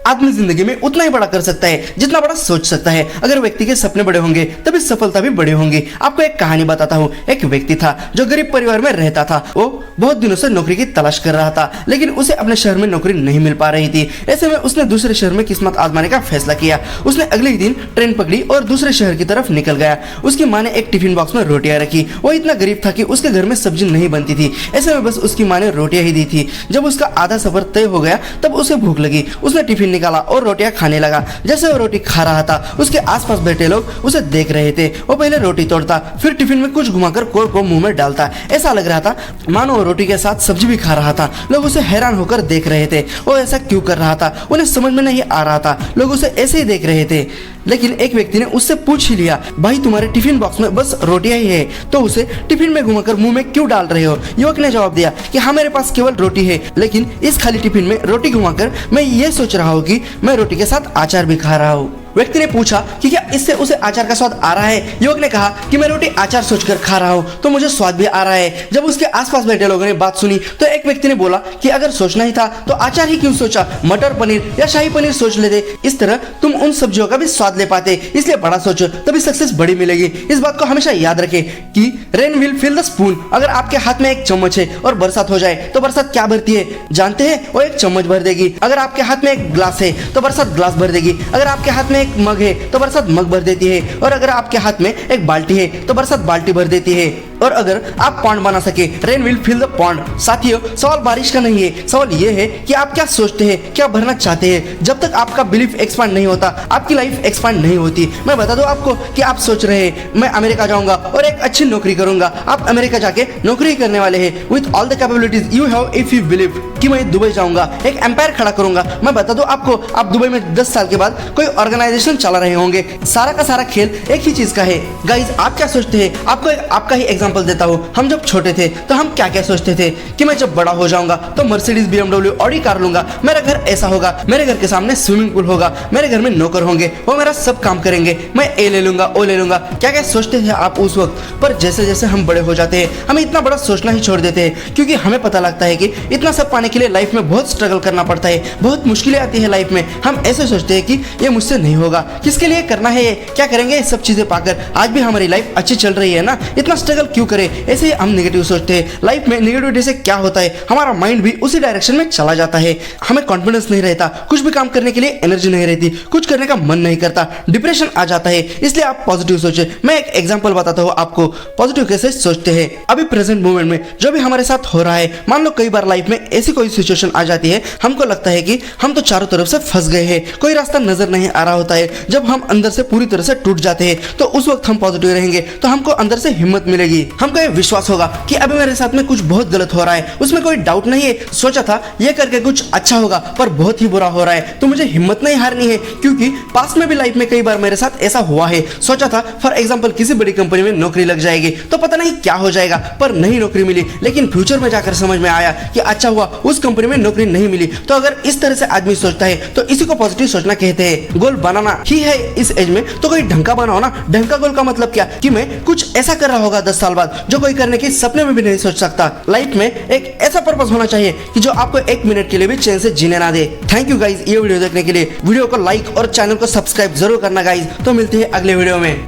आदमी जिंदगी में उतना ही बड़ा कर सकता है जितना बड़ा सोच सकता है। अगर व्यक्ति के सपने बड़े होंगे तभी सफलता भी बड़ी होंगी। आपको एक कहानी बताता हूँ। एक व्यक्ति था जो गरीब परिवार में रहता था। वो बहुत दिनों से नौकरी की तलाश कर रहा था, लेकिन उसे अपने शहर में नौकरी नहीं मिल पा रही थी। ऐसे में उसने दूसरे शहर में किस्मत आजमाने का फैसला किया। उसने अगले ही दिन ट्रेन पकड़ी और दूसरे शहर की तरफ निकल गया। उसकी माँ ने एक टिफिन बॉक्स में रोटियां रखी। वो इतना गरीब था कि उसके घर में सब्जी नहीं बनती थी। ऐसे में बस उसकी माँ ने रोटियां ही दी थी। जब उसका आधा सफर तय हो गया तब उसे भूख लगी। उसने टिफिन निकाला और रोटियां खाने लगा। जैसे वो रोटी खा रहा था उसके आसपास बैठे लोग उसे देख रहे थे। वो पहले रोटी तोड़ता, फिर टिफिन में कुछ घुमाकर कोर को मुंह में डालता। ऐसा लग रहा था मानो वो रोटी के साथ सब्जी भी खा रहा था। लोग उसे हैरान होकर देख रहे थे। वो ऐसा क्यों कर रहा था उन्हें समझ में नहीं आ रहा था। लोग उसे ऐसे ही देख रहे थे। लेकिन एक व्यक्ति ने उससे पूछ ही लिया, भाई तुम्हारे टिफिन बॉक्स में बस रोटियां ही है तो उसे टिफिन में घुमाकर मुंह में क्यों डाल रहे हो? युवक ने जवाब दिया कि हाँ मेरे पास केवल रोटी है, लेकिन इस खाली टिफिन में रोटी घुमाकर मैं ये सोच रहा हूँ कि मैं रोटी के साथ अचार भी खा रहा हूँ। व्यक्ति ने पूछा कि क्या इससे उसे अचार का स्वाद आ रहा है? युवक ने कहा कि मैं रोटी अचार सोचकर खा रहा हूँ तो मुझे स्वाद भी आ रहा है। जब उसके आसपास बैठे लोगों ने बात सुनी तो एक व्यक्ति ने बोला कि अगर सोचना ही था तो अचार ही क्यों सोचा, मटर पनीर या शाही पनीर सोच लेते। इस तरह तुम उन सब्जियों का भी स्वाद ले पाते। इसलिए बड़ा सोचो तभी सक्सेस बड़ी मिलेगी। इस बात को हमेशा याद रखें कि rain will fill the spoon. अगर आपके हाथ में एक चम्मच है और बरसात हो जाए तो बरसात क्या भरती है जानते हैं? वो एक चम्मच भर देगी। अगर आपके हाथ में एक ग्लास है तो बरसात ग्लास भर देगी। अगर आपके हाथ में एक मग है तो बरसात मग भर देती है। और अगर आपके हाथ में एक बाल्टी है तो बरसात बाल्टी भर देती है। और अगर आप पॉन्ड बना सके, rain will fill the pond. साथियों, सवाल बारिश का नहीं है, सवाल ये है कि आप क्या सोचते हैं, क्या भरना चाहते हैं। जब तक आपका बिलीफ एक्सपांड नहीं होता आपकी लाइफ एक्सपांड नहीं होती। मैं बता दूं आपको कि आप सोच रहे हैं मैं अमेरिका जाऊंगा और एक अच्छी नौकरी करूंगा। आप अमेरिका जाके नौकरी करने वाले हैं with all the capabilities you have if you believe कि मैं दुबई जाऊंगा, एक एम्पायर खड़ा करूंगा। मैं बता दूं आपको, आप दुबई में 10 साल के बाद कोई ऑर्गेनाइजेशन चला रहे होंगे। सारा का सारा खेल एक ही चीज का है। गाइज, आप क्या सोचते हैं? आपको आपका ही एग्जांपल देता हूँ। हम जब छोटे थे तो हम क्या क्या सोचते थे कि मैं जब बड़ा हो जाऊंगा तो मर्सिडीज, BMW, ऑडी कार लूंगा। मेरा घर ऐसा होगा, मेरे घर के सामने स्विमिंग पूल होगा, मेरे घर में नौकर होंगे, वो मेरा सब काम करेंगे, मैं ए ले लूंगा, ओ ले लूंगा। क्या क्या सोचते थे आप उस वक्त? पर जैसे जैसे हम बड़े हो जाते हैं हमें इतना बड़ा सोचना ही छोड़ देते हैं, क्योंकि हमें पता लगता है कि इतना सब पाने के लिए लाइफ में बहुत स्ट्रगल करना पड़ता है, बहुत मुश्किलें आती है लाइफ में। हम ऐसे सोचते हैं कि ये मुझसे नहीं होगा, किसके लिए करना है, ये क्या करेंगे ये सब चीजें पाकर। आज भी हमारी लाइफ अच्छी चल रही है ना, इतना स्ट्रगल क्यों करें? ऐसे ही हम नेगेटिव सोचते हैं। लाइफ में नेगेटिविटी से क्या होता है, हमारा माइंड भी उसी डायरेक्शन में चला जाता है। हमें कॉन्फिडेंस नहीं रहता, कुछ भी काम करने के लिए एनर्जी नहीं रहती, कुछ करने का मन नहीं करता, डिप्रेशन आ जाता है। इसलिए आप पॉजिटिव सोचे। मैं एक एग्जांपल बताता हूँ आपको पॉजिटिव कैसे सोचते हैं। अभी प्रेजेंट मोमेंट में जो भी हमारे साथ हो रहा है, मान लो कई बार लाइफ में ऐसी कोई सिचुएशन आ जाती है, हमको लगता है कि हम तो चारों तरफ से फंस गए हैं, कोई रास्ता नजर नहीं आ रहा होता है। जब हम अंदर से पूरी तरह से टूट जाते हैं तो उस वक्त हम पॉजिटिव रहेंगे तो हमको अंदर से हिम्मत मिलेगी। हमको ये विश्वास होगा कि अभी मेरे साथ में कुछ बहुत गलत हो रहा है, उसमें कोई डाउट नहीं है। सोचा था ये करके कुछ अच्छा होगा पर बहुत ही बुरा हो रहा है, तो मुझे हिम्मत नहीं हारनी है, क्योंकि पास्ट में भी लाइफ में कई बार मेरे साथ ऐसा हुआ है। सोचा था फॉर एग्जांपल किसी बड़ी कंपनी में नौकरी लग जाएगी तो पता नहीं क्या हो जाएगा, पर नहीं नौकरी मिली। लेकिन फ्यूचर में जाकर समझ में आया कि अच्छा हुआ उस कंपनी में नौकरी नहीं मिली। तो अगर इस तरह से आदमी सोचता है तो इसी को पॉजिटिव सोचना कहते हैं। गोल बनाना ही है इस एज में तो कोई ढंग का बनाओ ना। ढंग का गोल का मतलब क्या कि मैं कुछ ऐसा कर रहा होगा 10 साल बाद जो कोई करने की सपने में भी नहीं सोच सकता। लाइफ में एक ऐसा पर्पस होना चाहिए कि जो आपको 1 मिनट के लिए भी चैन से जीने ना दे। थैंक यू गाइज ये वीडियो देखने के लिए। वीडियो को लाइक और चैनल को सब्सक्राइब जरूर करना गाइज। तो मिलते हैं अगले वीडियो में।